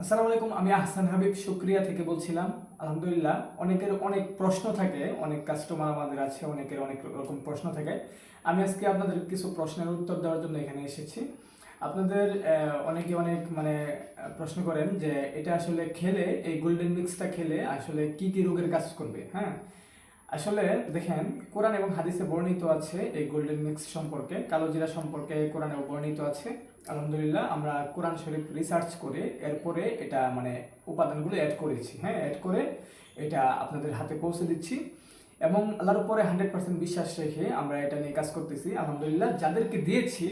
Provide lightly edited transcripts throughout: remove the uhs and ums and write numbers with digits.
আসসালামু আলাইকুম। আমি আহসান হাবিব শুকরিয়া থেকে বলছিলাম। আলহামদুলিল্লাহ, অনেকের অনেক প্রশ্ন থাকে, অনেক কাস্টমার আমাদের আছে, অনেকের অনেক রকম প্রশ্ন থাকে। আমি আজকে আপনাদের কিছু প্রশ্নের উত্তর দেওয়ার জন্য এখানে এসেছি। আপনাদের অনেকে অনেক প্রশ্ন করেন যে এটা আসলে খেলে, এই গোল্ডেন মিক্সটা খেলে আসলে কি কি রোগের কাজ করবে। হ্যাঁ, আসলে দেখেন, কোরআন এবং হাদিসে বর্ণিত আছে এই গোল্ডেন মিক্স সম্পর্কে, কালো জিরা সম্পর্কে কোরআনেও বর্ণিত আছে। আলহামদুলিল্লাহ, আমরা কোরআন শরীফ রিসার্চ করে এরপরে এটা উপাদানগুলো অ্যাড করেছি। হ্যাঁ, অ্যাড করে এটা আপনাদের হাতে পৌঁছে দিচ্ছি এবং আল্লাহর উপরে 100% বিশ্বাস রেখে আমরা এটা নিয়ে কাজ করতেছি। আলহামদুলিল্লাহ, যাদেরকে দিয়েছি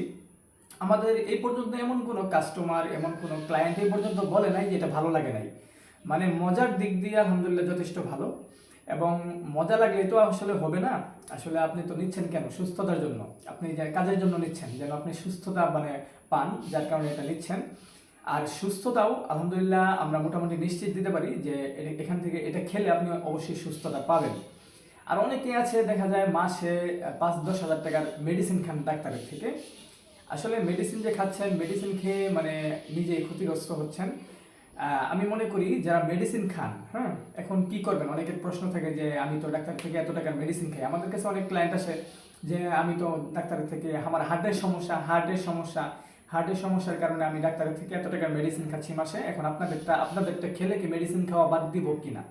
আমাদের এই পর্যন্ত এমন কোনো কাস্টমার, এমন কোনো ক্লায়েন্ট এই পর্যন্ত বলে নাই যে এটা ভালো লাগে নাই। মজার দিক দিয়ে আলহামদুলিল্লাহ যথেষ্ট ভালো। এবং মজা লাগলে তো আসলে হবে না। আসলে আপনি তো নিচ্ছেন কেন? সুস্থতার জন্য। আপনি যে কাজের জন্য নিচ্ছেন, যেন আপনি সুস্থতা পান, যার কারণে এটা নিচ্ছেন। আর সুস্থতাও আলহামদুলিল্লাহ আমরা মোটামুটি নিশ্চিত দিতে পারি যে এখান থেকে এটা খেলে আপনি অবশ্যই সুস্থতা পাবেন। আর অনেকেই আছে, দেখা যায় মাসে 5-10 হাজার টাকার মেডিসিন খান ডাক্তারের থেকে। আসলে মেডিসিন যে খাচ্ছেন, মেডিসিন খেয়ে নিজেই ক্ষতিগ্রস্ত হচ্ছেন। আমি মনে করি যারা মেডিসিন খান, হ্যাঁ, এখন কি করবেন? অনেকের প্রশ্ন থাকে যে আমি তো ডাক্তার থেকে এত টাকার মেডিসিন খাই। আমাদের কাছে অনেক ক্লায়েন্ট আসে যে আমি তো ডাক্তারের থেকে, আমার হার্টের সমস্যার কারণে আমি ডাক্তারের থেকে এত টাকার মেডিসিন খাচ্ছি মাসে। এখন আপনাদেরটা খেলে কি মেডিসিন খাওয়া বাদ দিব কিনা?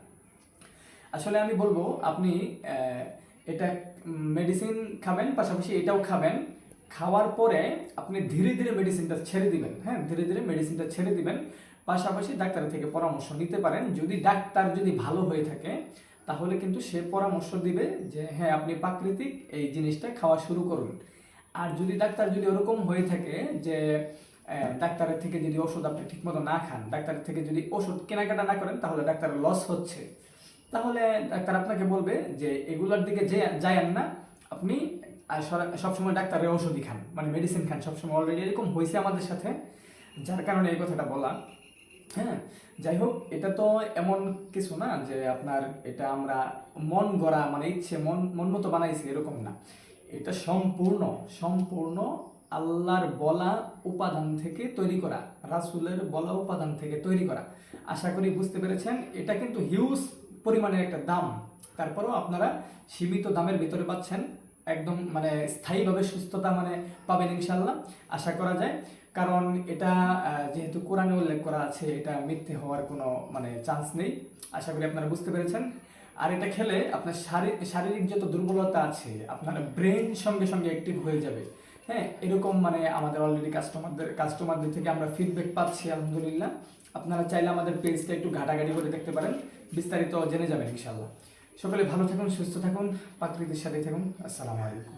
আসলে আমি বলবো আপনি এটা মেডিসিন খাবেন, পাশাপাশি এটাও খাবেন। খাওয়ার পরে আপনি ধীরে ধীরে মেডিসিনটা ছেড়ে দিবেন। হ্যাঁ, ধীরে ধীরে মেডিসিনটা ছেড়ে দিবেন। পাশাপাশি ডাক্তারের থেকে পরামর্শ নিতে পারেন। ডাক্তার যদি ভালো হয়ে থাকে তাহলে কিন্তু সে পরামর্শ দিবে যে হ্যাঁ, আপনি প্রাকৃতিক এই জিনিসটা খাওয়া শুরু করুন। আর ডাক্তার যদি ওরকম হয়ে থাকে যে ডাক্তারের থেকে যদি ওষুধ আপনি ঠিকমতো না খান, ডাক্তারের থেকে যদি ওষুধ কেনাকাটা না করেন, তাহলে ডাক্তারের লস হচ্ছে। তাহলে ডাক্তার আপনাকে বলবে যে এগুলোর দিকে যায়েন না, আপনি সবসময় ডাক্তারের ওষুধই খান, মেডিসিন খান সবসময়। অলরেডি এরকম হয়েছে আমাদের সাথে, যার কারণে এই কথাটা বলা। হ্যাঁ, যাই হোক, এটা তো এমন কিছু না যে আপনার এটা আমরা মন গড়া ইচ্ছে মন মতো বানাইছি, এরকম না। এটা সম্পূর্ণ সম্পূর্ণ আল্লাহর বলা উপাদান থেকে তৈরি করা, রাসূলের বলা উপাদান থেকে তৈরি করা। আশা করি বুঝতে পেরেছেন। এটা কিন্তু হিউজ পরিমাণের একটা দাম, তারপরেও আপনারা সীমিত দামের ভিতরে পাচ্ছেন। একদম স্থায়ীভাবে সুস্থতা পাবেন ইনশাল্লাহ, আশা করা যায়। কারণ এটা যেহেতু কোরআনে উল্লেখ করা আছে, এটা মিথ্যে হওয়ার কোনো চান্স নেই। আশা করি আপনারা বুঝতে পেরেছেন। আর এটা খেলে আপনার শারীরিক যত দুর্বলতা আছে, আপনার ব্রেন সঙ্গে সঙ্গে অ্যাক্টিভ হয়ে যাবে। হ্যাঁ, এরকম আমাদের অলরেডি কাস্টমারদের থেকে আমরা ফিডব্যাক পাচ্ছি আলহামদুলিল্লাহ। আপনারা চাইলে আমাদের পেজটা একটু ঘাটাঘাটি করে দেখতে পারেন, বিস্তারিত জেনে যাবেন ইনশাল্লাহ। সকলে ভালো থাকুন, সুস্থ থাকুন, প্রাকৃতির সাথে থাকুন। আসসালামু আলাইকুম।